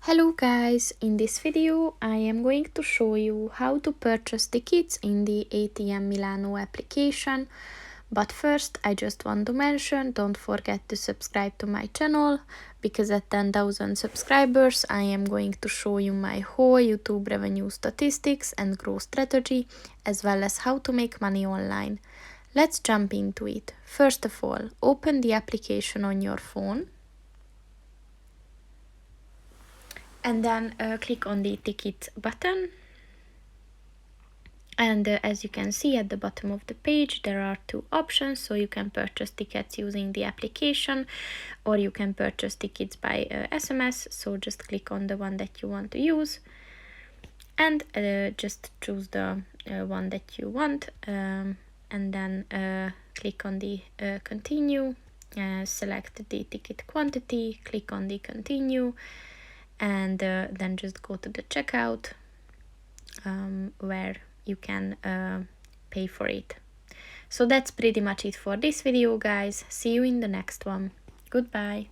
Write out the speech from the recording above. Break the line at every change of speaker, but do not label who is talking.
Hello guys, in this video I am going to show you how to purchase tickets in the ATM Milano application. But first I just want to mention, don't forget to subscribe to my channel, because at 10,000 subscribers I am going to show you my whole YouTube revenue statistics and growth strategy, as well as how to make money online. Let's jump into it. First of all, open the application on your phone. And then click on the ticket button, and as you can see at the bottom of the page there are two options. So you can purchase tickets using the application, or you can purchase tickets by SMS. So just click on the one that you want to use and just choose the one that you want, and then click on the continue, select the ticket quantity, click on the continue, and then just go to the checkout, where you can pay for it. So that's pretty much it for this video, guys. See you in the next one. Goodbye.